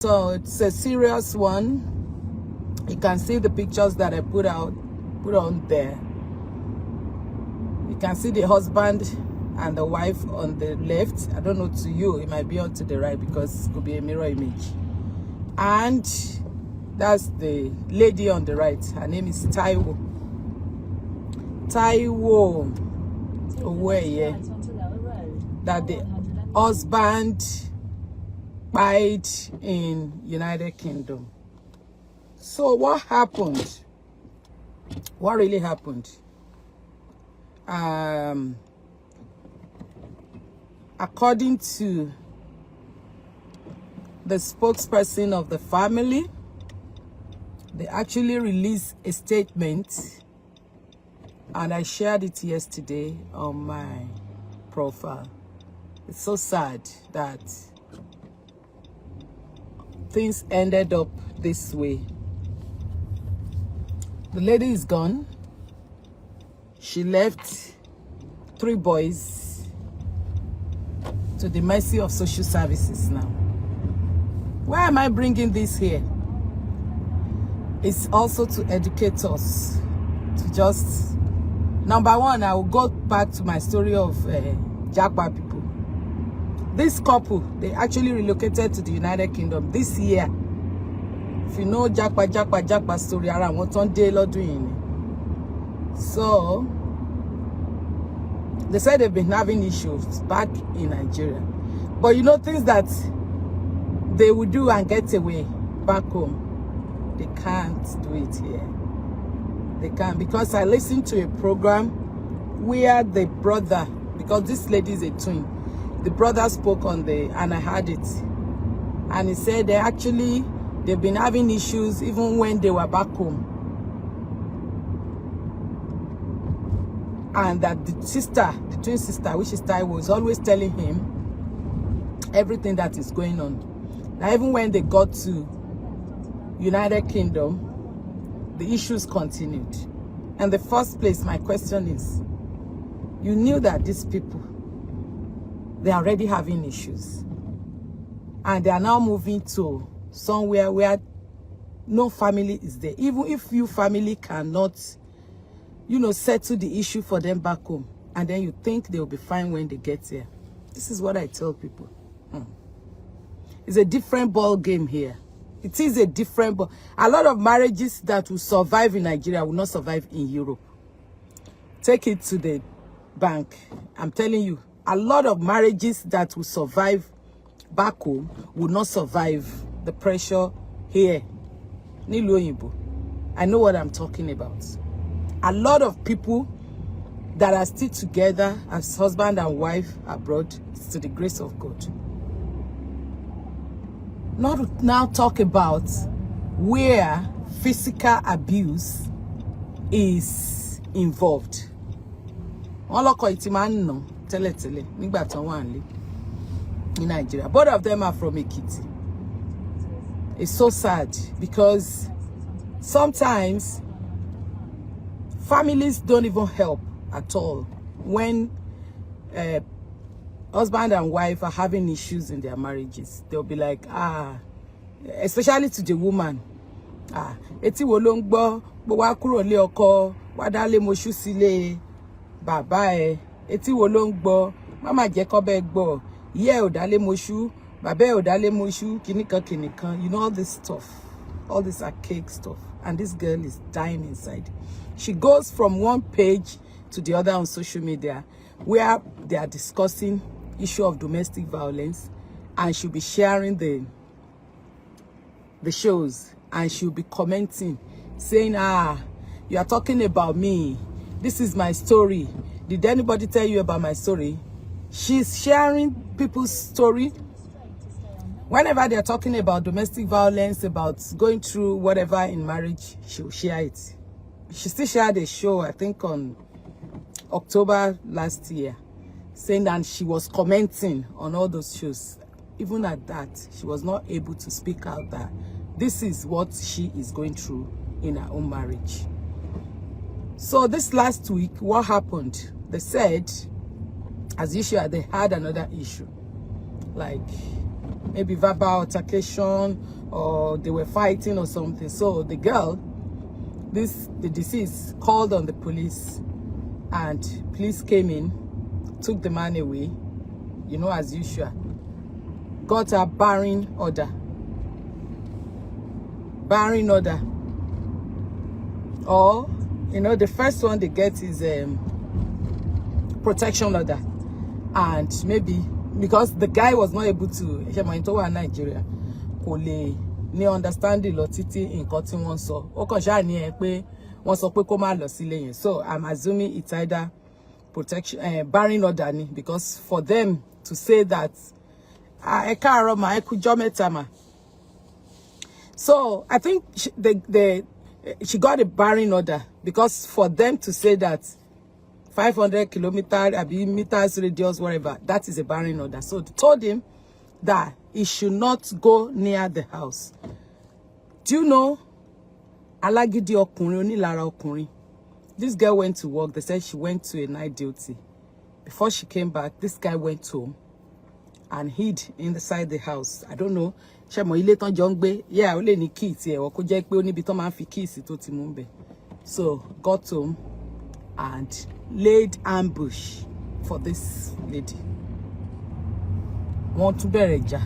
So it's a serious one. You can see the pictures that I put on there. You can see the husband and the wife on the left. I don't know to you, it might be on to the right because it could be a mirror image. And that's the lady on the right. Her name is Taiwo Owoeye. That the husband died in United Kingdom. So what happened? What really happened? According to the spokesperson of the family, they actually released a statement, and I shared it yesterday on my profile. It's so sad that things ended up this way. The lady is gone. She left 3 boys to the mercy of social services now. Why am I bringing this here? It's also to educate us, to just, number one, I will go back to my story of Japa people. This couple, they actually relocated to the United Kingdom this year. If you know Japa story, around what on day doing. So they said they've been having issues back in Nigeria. But you know, things that they would do and get away back home, they can't do it here. They can't, because I listened to a program where the brother, because this lady is a twin, the brother spoke on and I heard it. And he said they've been having issues even when they were back home. And that the twin sister, which is Taiwo, is always telling him everything that is going on. Now, even when they got to United Kingdom, the issues continued. And the first place, my question is, you knew that these people, they are already having issues. And they are now moving to somewhere where no family is there. Even if your family cannot, settle the issue for them back home, and then you think they'll be fine when they get there. This is what I tell people. It's a different ball game here. It is a different ball. A lot of marriages that will survive in Nigeria will not survive in Europe. Take it to the bank. I'm telling you, a lot of marriages that will survive back home will not survive the pressure here. I know what I'm talking about. A lot of people that are still together as husband and wife abroad, it's to the grace of God. Not now talk about where physical abuse is involved. In Nigeria. Both of them are from Ekiti. It's so sad because sometimes families don't even help at all when husband and wife are having issues in their marriages. They'll be like, especially to the woman, eti wo lo ngbo bo wa kúrò le ọkọ wa dale moshu sile baba e eti wo lo ngbo mama je ko be gbo iye o dale moshu baba e o dale moshu kinikan, you know, all this stuff, all this archaic stuff. And this girl is dying inside. She goes from one page to the other on social media where they are discussing issue of domestic violence, and she'll be sharing the shows, and she'll be commenting, saying, you are talking about me. This is my story. Did anybody tell you about my story? She's sharing people's story. Whenever they're talking about domestic violence, about going through whatever in marriage, she'll share it. She still shared a show, I think on October last year, saying that she was commenting on all those shows. Even at that, she was not able to speak out that this is what she is going through in her own marriage. So this last week, what happened? They said, as usual, they had another issue. Like, maybe verbal altercation, or they were fighting or something. So the girl, the deceased, called on the police, and police came in, took the man away, you know, as usual. Got a barring order. Barring order. Or, you know, the first one they get is protection order. And maybe because the guy was not able to Nigeria, ní understanding lọ títí nǹkan tí wọ́n sọ. Ó kàn ṣáà ní ẹ pé wọ́n sọ pé kó má lọ sílé yẹn. So I'm assuming it's either protection barring order ni, because for them to say that ẹ káàárọ̀ mà, ẹ kújọ́ mẹ́ta mà. So I think she got a barring order, because for them to say that 500 meters radius, whatever, that is a barring order. So they told him that he should not go near the house. Do you know, alágídí ọkùnrin, onílára ọkùnrin. This girl went to work. They said she went to a night duty. Before she came back, this guy went home and hid inside the house. I don't know. Yeah, only ní key tí ẹ wọ kó jẹ́ pé ó níbi tó máa ń fi key sí tó ti mú ńbẹ̀. So got home and laid ambush for this lady. Wọ́n tún bẹ̀rẹ̀ ìjà.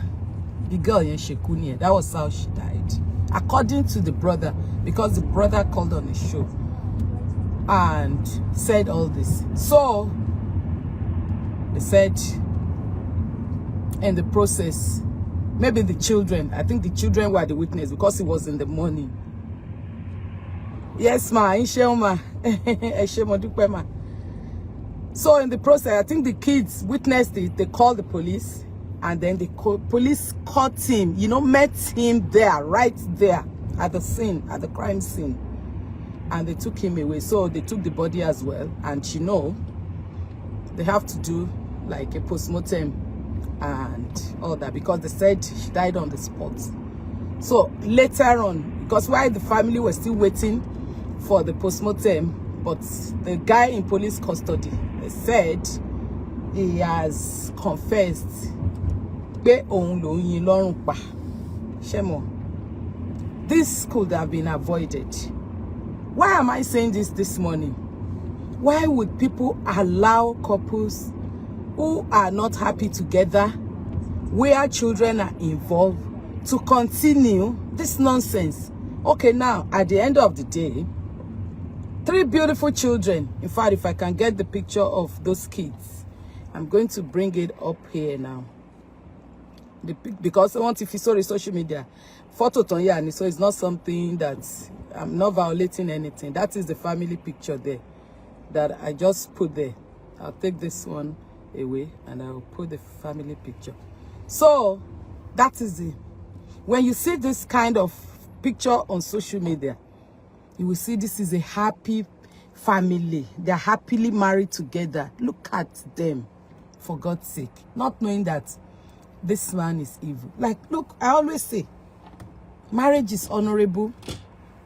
The girl yẹn ṣe kú nìyẹn. That was how she died, according to the brother, because the brother called on the show and said all this. So they said in the process, maybe the children, I think the children were the witness, because it was in the morning. Yes, ma. So in the process, I think the kids witnessed it. They called the police, and then the police caught him, you know, met him there, right there at the scene, at the crime scene. And they took him away. So they took the body as well. And you know, they have to do like a postmortem and all that, because they said she died on the spot. So later on, because while the family was still waiting for the postmortem, but the guy in police custody, they said he has confessed. This could have been avoided. Why am I saying this morning? Why would people allow couples who are not happy together, where children are involved, to continue this nonsense? Okay, now, at the end of the day, 3 beautiful children. In fact, if I can get the picture of those kids, I'm going to bring it up here now. Because I want, if you saw the social media, photo Tonyani, so it's not something that I'm not violating anything. That is the family picture there that I just put there. I'll take this one away and I'll put the family picture. So that is it. When you see this kind of picture on social media, you will see this is a happy family. They're happily married together. Look at them, for God's sake. Not knowing that this man is evil. Like, look, I always say, marriage is honorable.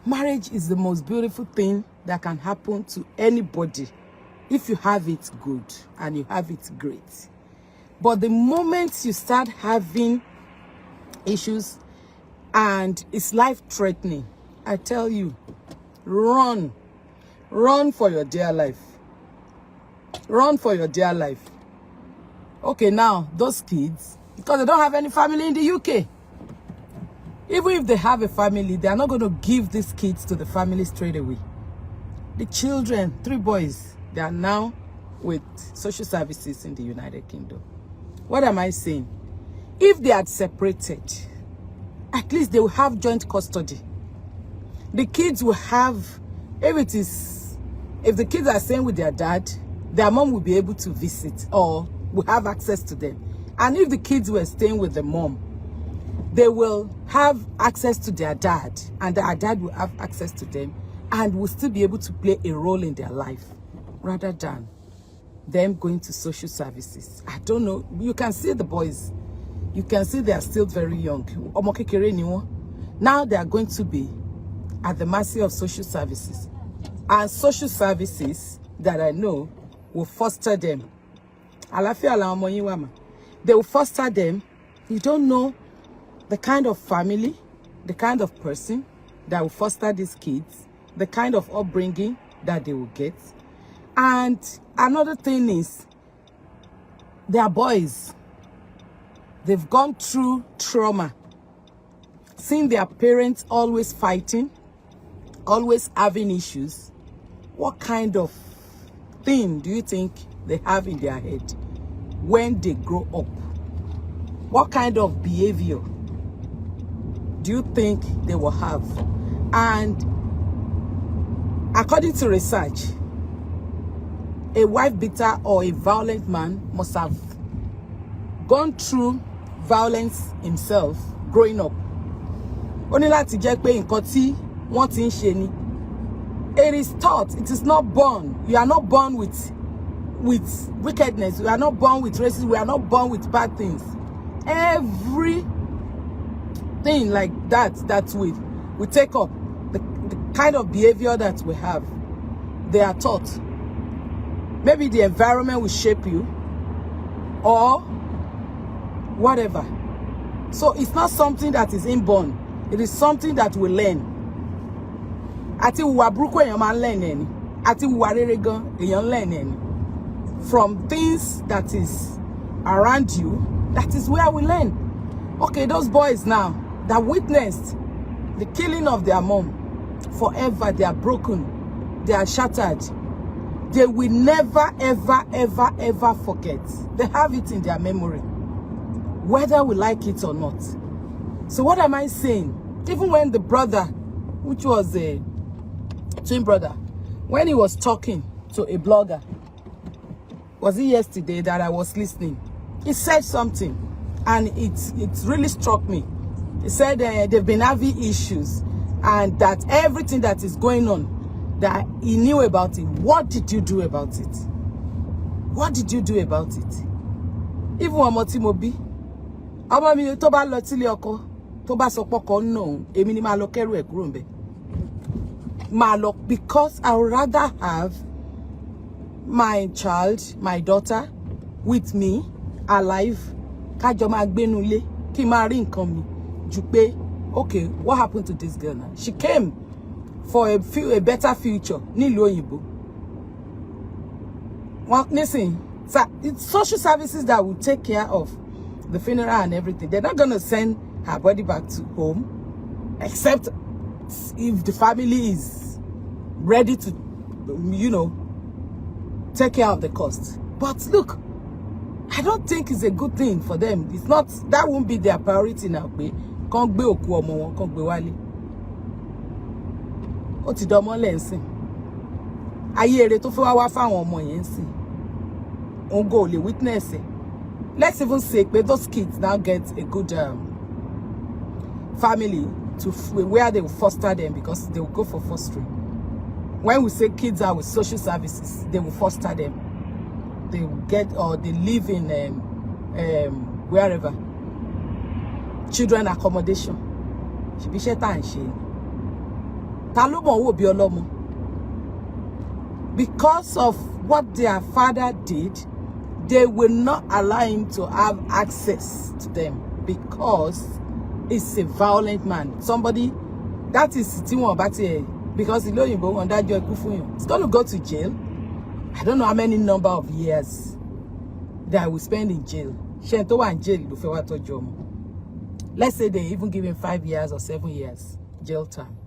Marriage is the most beautiful thing that can happen to anybody if you have it good and you have it great. But the moment you start having issues and it's life-threatening, I tell you, run. Run for your dear life. Run for your dear life. Okay, now, those kids, because they don't have any family in the UK. Even if they have a family, they are not going to give these kids to the family straight away. The children, 3 boys, they are now with social services in the United Kingdom. What am I saying? If they had separated, at least they will have joint custody. The kids will have, if the kids are staying with their dad, their mom will be able to visit or will have access to them. And if the kids were staying with the mom, they will have access to their dad, and their dad will have access to them and will still be able to play a role in their life, rather than them going to social services. I don't know. You can see the boys. You can see they are still very young. Now they are going to be at the mercy of social services. And social services that I know will foster them. They will foster them. You don't know the kind of family, the kind of person that will foster these kids, the kind of upbringing that they will get. And another thing is, they are boys. They've gone through trauma, seeing their parents always fighting, always having issues. What kind of thing do you think they have in their head when they grow up? What kind of behavior do you think they will have? And according to research, a wife beater or a violent man must have gone through violence himself growing up. Ó ní láti jẹ́ pé nǹkan tí wọ́n ti ń ṣe ni. It is taught. It is not born. You are not born with wickedness. You are not born with racism. We are not born with bad things. Every thing like that we take up, the kind of behavior that we have, they are taught. Maybe the environment will shape you or whatever. So it's not something that is inborn. It is something that we learn. Àti ìwà burúkú èèyàn máa learn ẹni. Àti ìwà rere gan èèyàn learn ẹni. From things that is around you, that is where we learn. Okay, those boys now that witnessed the killing of their mom, forever they are broken, they are shattered. They will never, ever, ever, ever forget. They have it in their memory, whether we like it or not. So what am I saying? Even when the brother, which was a twin brother, when he was talking to a blogger, was it yesterday that I was listening? He said something, and it really struck me. He said they've been having issues, and that everything that is going on, that he knew about it. What did you do about it? What did you do about it? Even ọmọ tí mo bí, ọmọ mi tó bá lọ sílé ọkọ, tó bá sọ pọkọ no, èmi ni máa lọ kẹ́rù ẹ̀ kúrò ńbẹ̀. Máa lọ, because I would rather have my child, my daughter, with me, alive, kájọ máa gbénú ilé, kí máa rí nǹkan mi, ju pé, okay, what happened to this girl now? She came for a better future nílùú òyìnbó. Well, listen, it's social services that will take care of the funeral and everything. They're not going to send her body back to home, except if the family is ready to, you know, take care of the cost. But look, I don't think it's a good thing for them. It's not, that won't be their priority now. Kàn gbé òkú ọmọ wọn, kàn gbé wálé. Ó ti dọmọ lẹ́nsìn. Ayé èrè tó fẹ́ wá fáwọn ọmọ yẹn sìn. Òun go lè witness it. Let's even say that those kids now get a good family to where they will foster them, because they will go for fostering. When we say kids are with social services, they will foster them. They will get, or they live in wherever. Children accommodation. She be sheta and she. Because of what their father did, they will not allow him to have access to them, because he's a violent man. Somebody that is because it's going to go to jail. I don't know how many number of years that I will spend in jail. Let's say they even give him 5 years or 7 years jail time.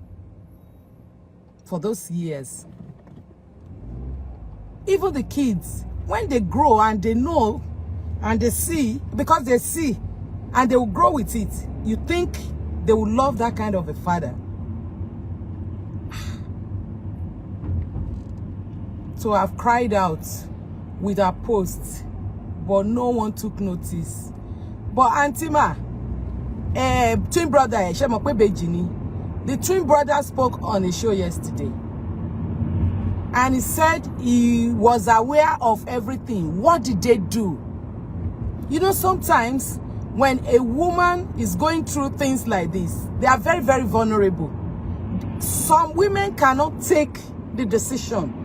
For those years, even the kids, when they grow and they know and they see, because they see and they will grow with it, you think they will love that kind of a father. So I've cried out with our posts, but no one took notice. But Auntie Ma, twin brother, the twin brother spoke on a show yesterday. And he said he was aware of everything. What did they do? You know, sometimes when a woman is going through things like this, they are very, very vulnerable. Some women cannot take the decision.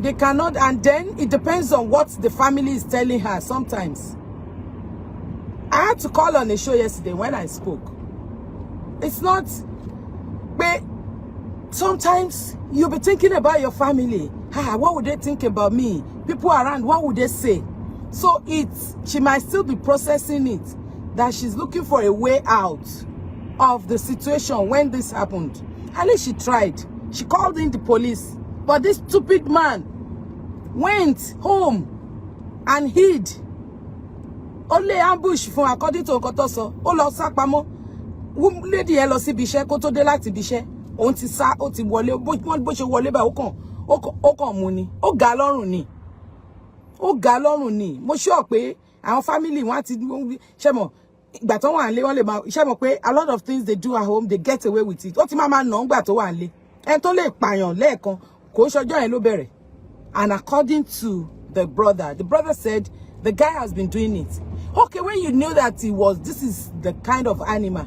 They cannot, and then it depends on what the family is telling her sometimes. I had to call on a show yesterday when I spoke. It's not, but sometimes you'll be thinking about your family. What would they think about me? People around, what would they say? So she might still be processing it, that she's looking for a way out of the situation when this happened. At least she tried. She called in the police. But this stupid man went home and hid. Only ambush for according to Okotoso. Olo sakpamo. Lady ẹ lọ sí ibi iṣẹ́ kó tó dé láti ibi iṣẹ́. Òun ti sá, ó ti wọlé, bó ṣe wọlé bá ó kàn mú ni. Ó ga lọ́rùn ni. Ó ga lọ́rùn ni. Mo sure pé àwọn family wọn ti ṣé mọ̀ ìgbà tó wà nílé wọ́n lè máa ṣé mọ̀ pé a lot of things they do at home they get away with it. Ó ti máa nà ńgbà tó wà nílé. Ẹni tó lè pààyàn lẹ́ẹ̀kan kò ṣọjọ́ yẹn ló bẹ̀rẹ̀. And according to the brother said the guy has been doing it. Okay, when you knew that this is the kind of animal.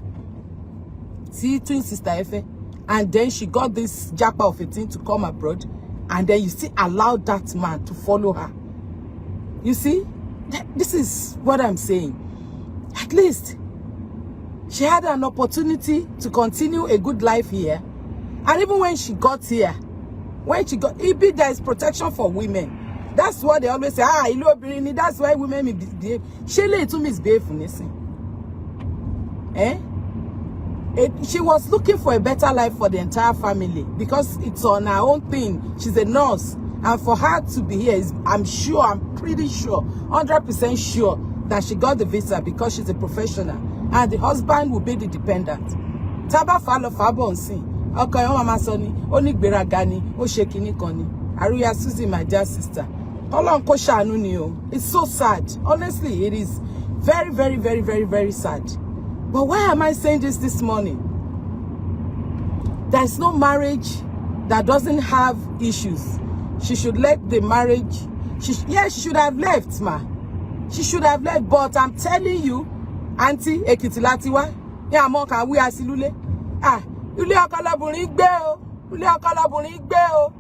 See, twin sister Efe. And then she got this Japa of 18 to come abroad. And then you still allowed that man to follow her. You see? This is what I'm saying. At least she had an opportunity to continue a good life here. And even when she got here, there is protection for women. That's what they always say. That's why women misbehave. She misbehave. She was looking for a better life for the entire family because it's on her own thing. She's a nurse. And for her to be here, I'm pretty sure, 100% sure that she got the visa because she's a professional. And the husband will be the dependent. Taba falo fabo onsin. Okay, mama soni. Oni gberagani. O shekini koni. Aruya Susie, my dear sister. It's so sad. Honestly, it is very, very, very, very, very sad. But why am I saying this morning? There's no marriage that doesn't have issues. She should let the marriage. She should have left, ma. She should have left. But I'm telling you, Auntie Ekitilatiwa, we are silule. Ule akalaburin gbe o. Ule akalaburin gbe o.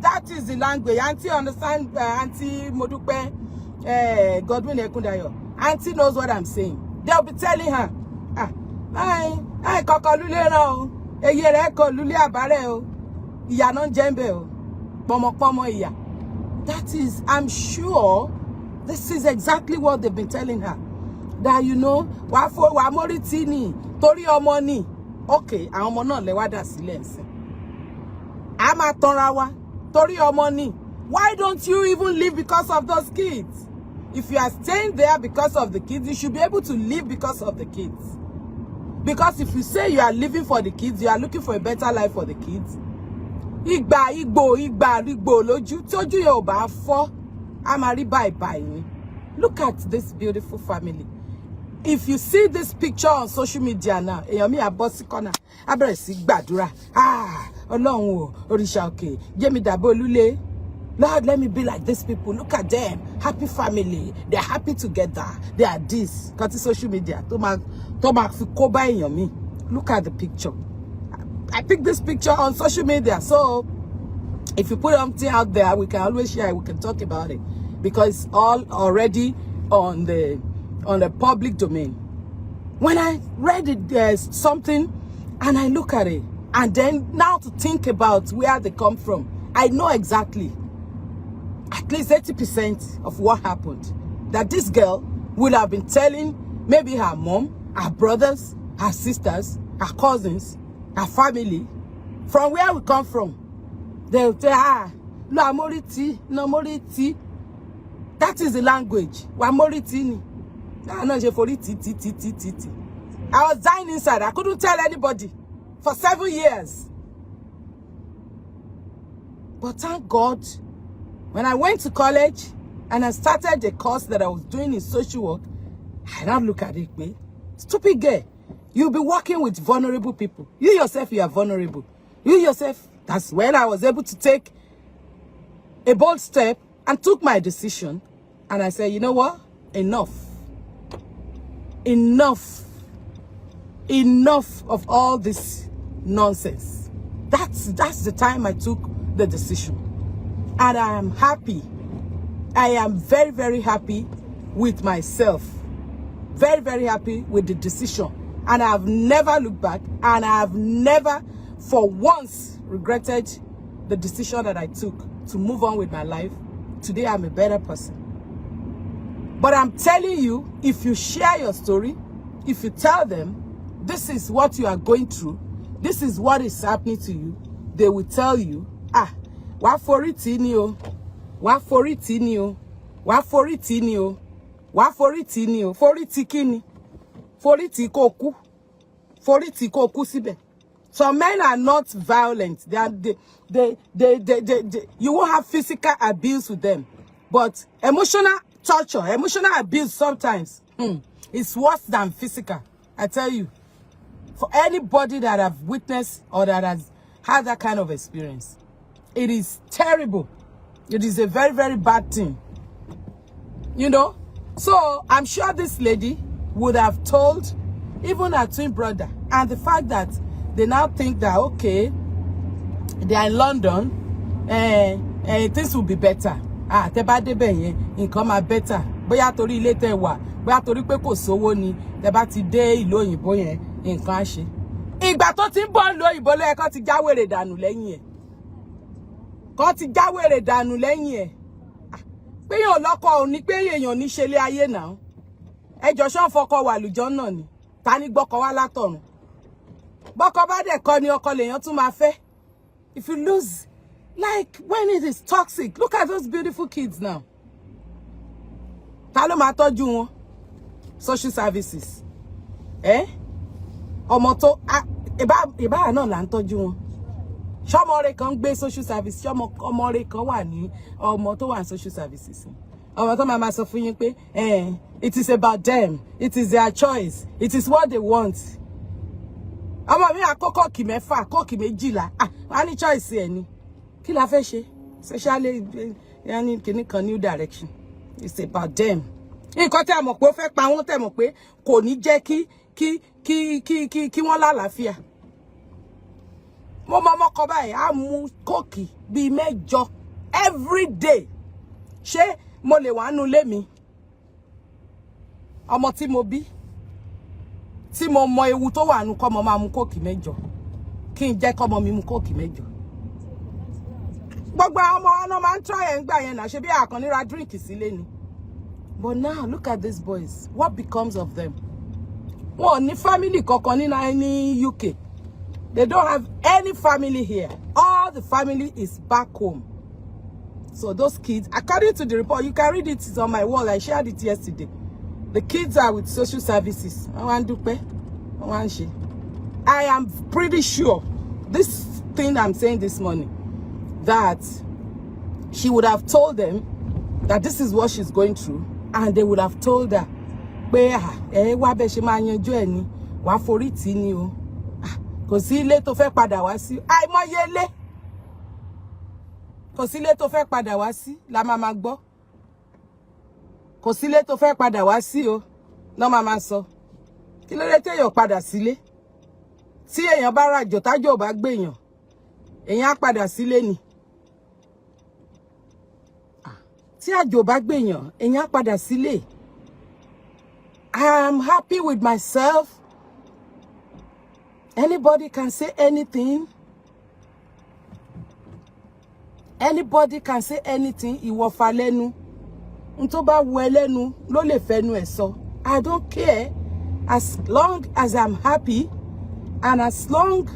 That is the language. Auntie understand, Auntie Modupe, Godwin Ekundayo. Auntie knows what I'm saying. They'll be telling her, kakalule o, eyere ko lule abare o, iya non jembe o, pomo iya. That is, I'm sure, this is exactly what they've been telling her. That wa moriti ni, tori omo ni. Okay, àwọn ọmọ náà lè wá dá sílẹ̀ ńsìn. A máa tanra wa, tori omo ni. Why don't you even live because of those kids? If you are staying there because of the kids, you should be able to live because of the kids. Because if you say you are living for the kids, you are looking for a better life for the kids. Igbo, loju, toju yo ba fo, amari bye. Look at this beautiful family. If you see this picture on social media now, eyan mi abosi corner, abere si gbàdúrà. Ọlọ́run o, òrìṣà òkè, jemi dabo lule. Lord, let me be like these people. Look at them. Happy family. They're happy together. They are this. Got to social media. Look at the picture. I picked this picture on social media. So if you put something out there, we can always share it. We can talk about it. Because it's all already on the public domain. When I read it, there's something and I look at it. And then now to think about where they come from, I know exactly. At least 80% of what happened. That this girl would have been telling maybe her mom, her brothers, her sisters, her cousins, her family, from where we come from. They'll say, no moriti. That is the language. Wa moriti. I was dying inside. I couldn't tell anybody for 7 years. But thank God, when I went to college and I started the course that I was doing in social work, I now look at it, man. Stupid girl. You'll be working with vulnerable people. You yourself, you are vulnerable. You yourself, that's when I was able to take a bold step and took my decision. And I said, you know what? Enough. Enough of all this nonsense. That's the time I took the decision. And I am happy. I am very, very happy with myself. very, very happy with the decision. And I have never looked back. And I have never, for once, regretted the decision that I took to move on with my life. Today, I'm a better person. But I'm telling you, if you share your story, if you tell them, this is what you are going through, this is what is happening to you, they will tell you, wá forí tì ní o, wá forí tì ní o, wá forí tì ní o, wá forí tì ní o, forí tì kíni, forí tì kó kú, forí tì kó kú síbẹ̀. Some men are not violent. You won't have physical abuse with them, but emotional torture, emotional abuse sometimes is worse than physical. I tell you, for anybody that have witnessed or that has had that kind of experience, it is terrible. It is a very, very bad thing. You know? So I'm sure this lady would have told even her twin brother. And the fact that they now think that, okay, they are in London, things will be better. Tẹ́ bá débẹ̀ yẹn, nǹkan máa better. Bóyá torí ilé tẹ́ wà, bóyá torí pé kò sówó ni, tẹ́ bá ti dé ìlú òyìnbó yẹn, nǹkan á ṣe. Ìgbà tó ti ń bọ̀ ìlú òyìnbó ló yẹ kó ti jáwèrè dànù lẹ́yìn ẹ̀. Kó ti jáwèrè dànù lẹ́yìn ẹ̀. Pé èèyàn lọ́kọ ò ní pé èèyàn ní ṣe lé ayé náà. Ẹjọ́ ṣán fọkọ wà lùjọ́ náà ni. Ta ni gbọ́kọ wá látọ̀run. Bọ́kọ bá dẹ̀ kọ́ ni ọkọ lèèyàn tún máa fẹ́. If you lose, like when it is toxic, look at those beautiful kids now. Ta ló máa tọ́jú wọn? Social services. Ọmọ tó ìbá náà là ń tọ́jú wọn. Ṣọmọ rẹ̀ kan gbé social service, ọmọ rẹ̀ kan wà ní ọmọ tó wà ní social services. Ọmọ tó máa sọ fún yín pé it is about them, it is their choice, it is what they want. Ọmọ mi àkọ́kọ́ kì mẹ́fà, kọ́kì méjìlá. Wọ́n ní choice ẹ̀ ni. Kí la fẹ́ ṣe? Especially yani kìíní kan new direction. It's about them. Nǹkan tẹ́ mọ̀ pé ó fẹ́ pa wọ́n, tẹ́ mọ̀ pé kò ní jẹ́ kí wọ́n lálàáfíà. Mo mọ̀ kọ báyìí, á mú kọ́kì bíi mẹ́jọ every day. Ṣé mo lè wà nínú ilé mi? Ọmọ tí mo bí, tí mo mọ ewu tó wà nínú kọ́ mo máa mú kọ́kì mẹ́jọ. Kí n jẹ́ kọ́mọ mi mú kọ́kì mẹ́jọ. Gbogbo àwọn ọmọ ọ̀nà máa ń try ẹ̀ ń gbà yẹn náà, ṣe bí àkànní ra drink sílé ni. But now, look at these boys. What becomes of them? Wọ́n ní family kankan ní UK. They don't have any family here. All the family is back home. So those kids, according to the report, you can read it, it's on my wall. I shared it yesterday. The kids are with social services. I am pretty sure this thing I'm saying this morning, that she would have told them that this is what she's going through, and they would have told her, wá bẹ́ ṣe máa yanjú ẹ̀ ni, wá forí tì ní o. Kò sí ilé tó fẹ́ padà wá sí. Àìmọye ilé. Kò sí ilé tó fẹ́ padà wá sí, la máa gbọ́. Kò sí ilé tó fẹ́ padà wá sí o, lọ́ máa sọ. Kí ló dé téèyàn padà sílé? Tí èèyàn bá ràjò tájò bá gbèyàn, èèyàn á padà sílé ni. Tí àjò bá gbèyàn, èèyàn á padà sílé. I am happy with myself. Anybody can say anything. Anybody can say anything. Ìwọ fà lẹ́nu. Ntó bá wù ẹ́ lẹ́nu ló lè fẹ́nu ẹ̀ sọ. I don't care. As long as I'm happy and as long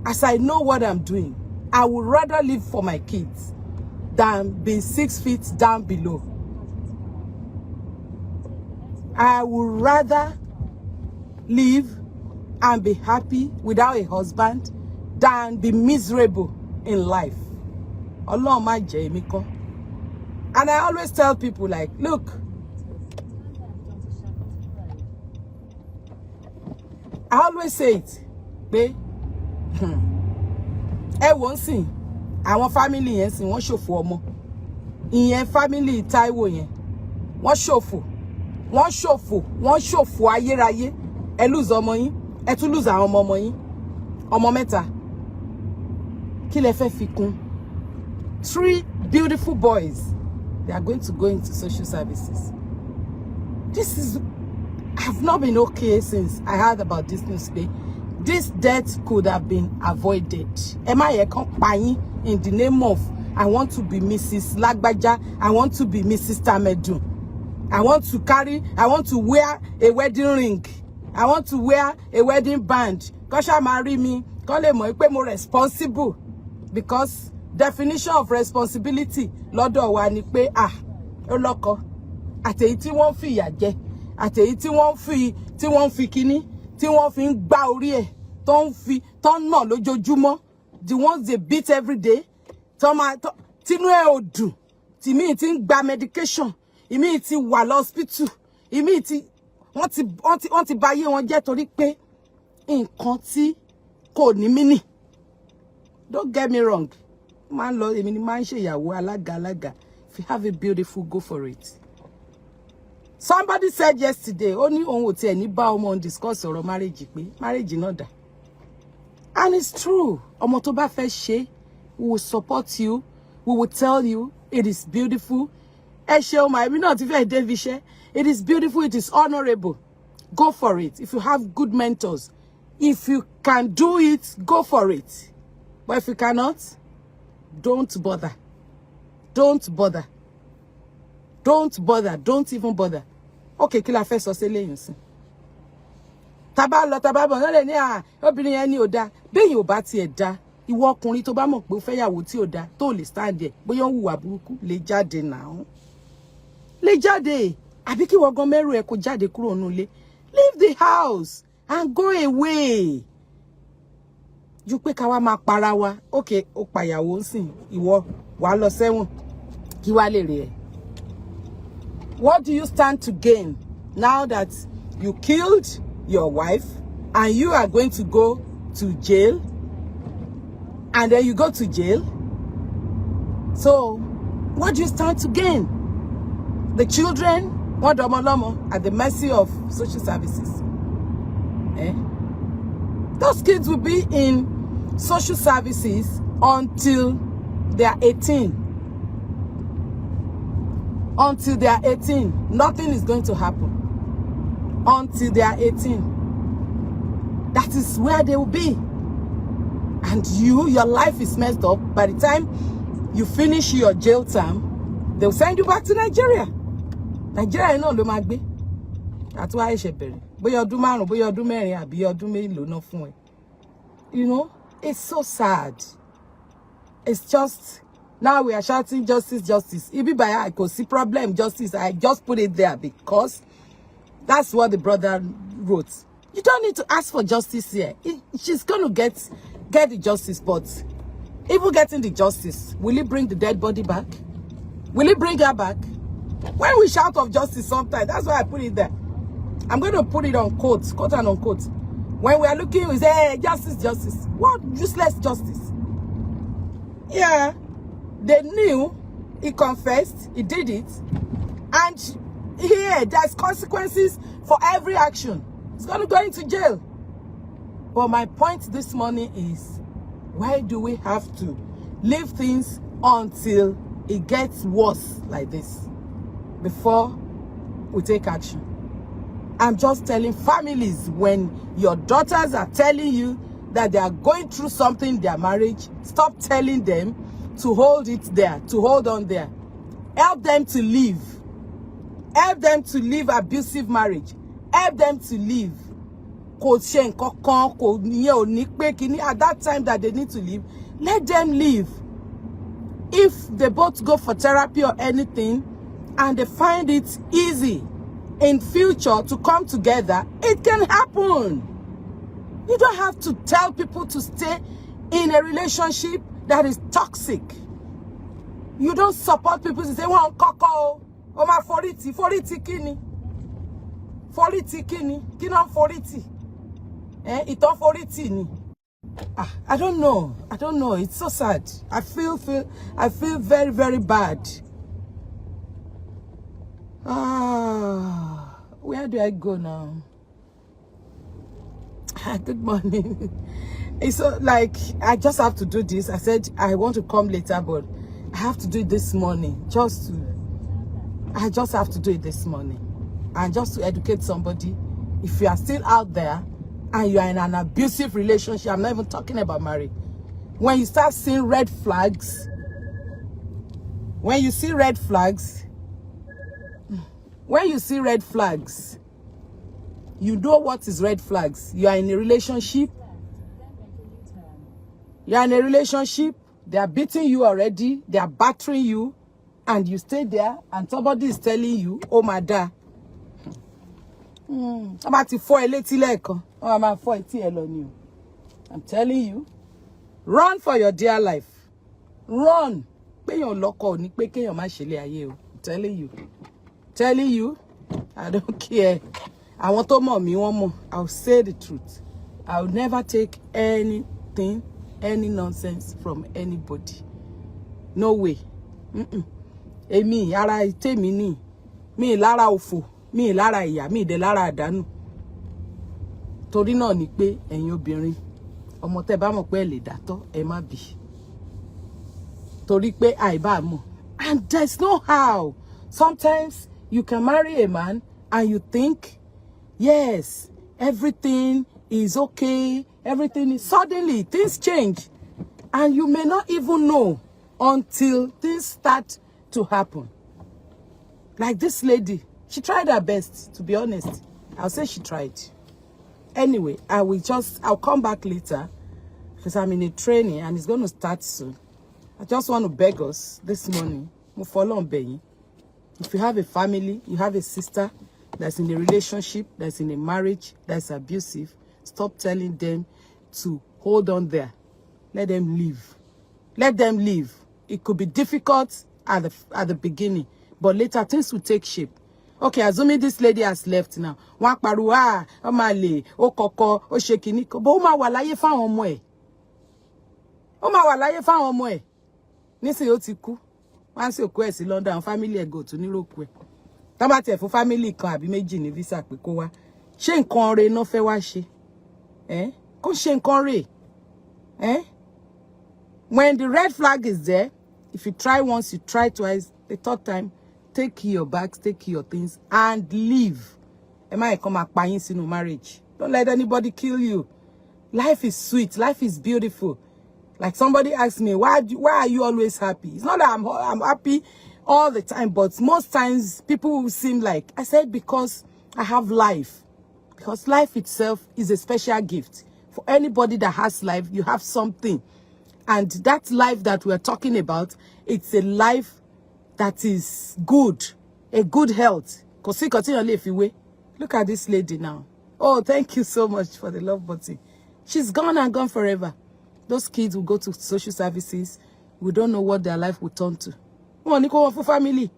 as I know what I'm doing, I would rather live for my kids than be 6 feet down below. I would rather live and be happy without a husband than be miserable in life. Ọlọ́run má jẹ́ èmi kọ́. And I always tell people, like, look, I always say it, pé ẹ wọ́n sìn àwọn family yẹn sìn wọ́n ṣòfò ọmọ. Ìyẹn family Taiwo yẹn wọ́n ṣòfò. Wọ́n ṣòfò ayérayé. Ẹ lose ọmọ yín, ẹ tún lose àwọn ọmọ yín. Ọmọ mẹ́ta. Kí lẹ fẹ́ fi kún? 3 beautiful boys. They are going to go into social services. This is I've not been okay since I heard about this news today. This death could have been avoided. Am I in the name of I want to be Mrs. Lagbaja, I want to be Mrs. Tamedu. I want to wear a wedding ring. I want to wear a wedding band. Kosha marry me. Kole mo ipe mo responsible. Because definition of responsibility lọ́dọ̀ wa ni pé oloko àtèyí tí wọ́n fi ìyà jẹ, àtèyí tí wọ́n fi kíní, tí wọ́n fi ń gbá orí ẹ̀, ton nà lójoojúmọ́, the ones they beat every day, tínú ẹ̀ ò dùn, tìmí tí ń gba medication, ìmí tí wà lọ́hospital, ìmí tí wọ́n ti báyé wọn jẹ́ torí pé nǹkan tí kò ní mínì. Don't get me wrong. Man, Lord, I mean, man, alaga. If you have a beautiful, go for it. Somebody said yesterday, only on would say any on discuss or marriage. Marriage in order. And it's true. Omotoba Feshe, we will support you. We will tell you it is beautiful. It is beautiful. It is honorable. Go for it. If you have good mentors, if you can do it, go for it. But if you cannot, don't bother. Don't bother. Don't bother. Don't even bother. Okay, kí la fẹ́ sọ sílẹ̀ yín. Taba bo no le ni obìnrin yẹn ni ó dá. Beyin ò bá ti ẹ̀ dá. Ìwọ ọkùnrin tó bá mọ̀ pé ó fẹ́ yàwó tí ó dá, tó lè stand there. Bóyá ó hùwà burúkú, lè jáde now. Lè jáde. Àbí kí wọ́n gan mẹ́rù ẹ kó jáde kúrò nínú ilé. Leave the house and go away. Ju pé ká wá máa para wa. Okay, ó pàyàwó ńsìn, ìwọ wá lọ sẹ́wọ̀n. Kí wá lè rí ẹ. What do you stand to gain now that you killed your wife and you are going to go to jail? And then you go to jail. So, what do you stand to gain? The children, at the mercy of social services. Those kids will be in social services until they are 18. Until they are 18, nothing is going to happen. Until they are 18. That is where they will be. And your life is messed up. By the time you finish your jail term, they'll send you back to Nigeria. Nigeria no lo ma gbe. That's why I ṣe bẹ̀rẹ̀. Bóyá ọdún márùn, bóyá ọdún mẹ́rin àbí ọdún mélòó náà fún ẹ. You know, it's so sad. It's just now we are shouting justice, justice. Ibi by I could see problem justice. I just put it there because that's what the brother wrote. You don't need to ask for justice here. She's going to get the justice, but even getting the justice, will it bring the dead body back? Will it bring her back? When we shout of justice sometimes, that's why I put it there. I'm going to put it on quotes, quote and unquote. When we are looking, we say, hey, justice, justice. What useless justice? Yeah, they knew, he confessed, he did it. And here, there's consequences for every action. He's going to go into jail. But my point this morning is, why do we have to leave things until it gets worse like this before we take action? I'm just telling families, when your daughters are telling you that they are going through something in their marriage, stop telling them to hold it there, to hold on there. Help them to leave. Help them to leave abusive marriage. Help them to leave. At that time that they need to leave, let them leave. If they both go for therapy or anything, and they find it easy in future to come together, it can happen. You don't have to tell people to stay in a relationship that is toxic. You don't support people to say, well, koko, o ma foriti kini. Foriti kini, kina foriti. Ito foriti ni. I don't know. It's so sad. I feel very, very bad. Where do I go now? Good morning. It's so, like, I just have to do this. I said I want to come later, but I have to do it this morning. I just have to do it this morning. And just to educate somebody if you are still out there and you are in an abusive relationship, I'm not even talking about marriage. When you start seeing red flags, when you see red flags, you know what is red flags. You are in a relationship. You are in a relationship. They are beating you already. They are battering you. And you stay there and somebody is telling you, oh my God. I'm telling you, run for your dear life. Run. I'm telling you, I don't care. I want to more, me one more. I'll say the truth. I'll never take anything, any nonsense from anybody. No way. Èmi ara ite mi ni. Mi lára òfò, mi lára ìyà, mi de lára àdánù. Torí náà ni pé ẹ̀yin obìnrin, ọmọ tẹ́ bá mọ̀ pé ẹ lè dátọ́, ẹ má bí. Torí pé àìbá mọ̀. And there's no how. Sometimes you can marry a man and you think, yes, everything is okay, everything is suddenly things change. And you may not even know until things start to happen. Like this lady, she tried her best, to be honest. I'll say she tried. Anyway, I'll come back later because I'm in a training and it's going to start soon. I just want to beg us this morning, if you have a family, you have a sister that's in a relationship, that's in a marriage, that's abusive, stop telling them to hold on there. Let them live. Let them live. It could be difficult at the beginning, but later things will take shape. Okay, assuming this lady has left now. Wa paruwa, o male, o koko, o shekini, but o ma wà láyé fáwọn ọmọ ẹ̀. O ma wà láyé fáwọn ọmọ ẹ̀. Nísìnyí ó ti kú. Wọ́n sì òkú ẹ̀ sí London, family ẹ̀ go to ní roku ẹ̀. Tá bá tiẹ̀ fún family kan àbí méjì ní visa pé kó wá. Ṣé nǹkan re no fẹ́ wá ṣe? Kó ṣe nǹkan re. When the red flag is there, if you try once, you try twice, the third time, take your bags, take your things, and leave. Am I come back in marriage? Don't let anybody kill you. Life is sweet. Life is beautiful. Like somebody asked me, why are you always happy? It's not that I'm happy all the time, but most times people will seem like, I said, because I have life. Because life itself is a special gift. For anybody that has life, you have something. And that life that we're talking about, it's a life that is good, a good health. Look at this lady now. Oh, thank you so much for the love button. She's gone and gone forever. Those kids will go to social services. We don't know what their life will turn to. One for family.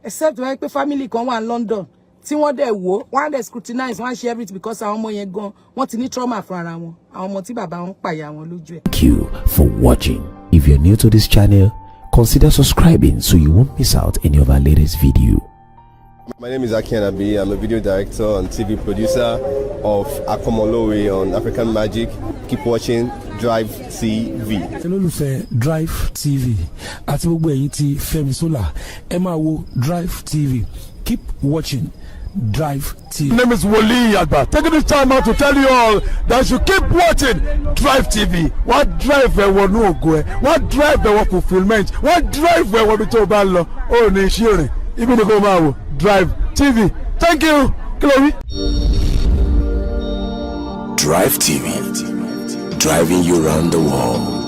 Except when family come in London. See what they wo, one they scrutinize, one share everything because our money gone. Want any trauma from our motive about. Thank you for watching. If you're new to this channel, consider subscribing so you won't miss out any of our latest video. My name is Akianabi. I'm a video director and TV producer of Akomolowe on African Magic. Keep watching Drivetv. Olólùfẹ́ Drivetv àti gbogbo ẹ̀yin tí Fẹ́mi Sola ẹ máa wo Drivetv. Keep watching Drivetv. My name is Wole Agba. Taking this time out to tell you all that you keep watching Drivetv. What drive where no go? What drive where fulfillment? What drive where we to ballo? Oh, ni sharing. Even the go mawo Drivetv. Thank you, Chloe. Drivetv, driving you around the world.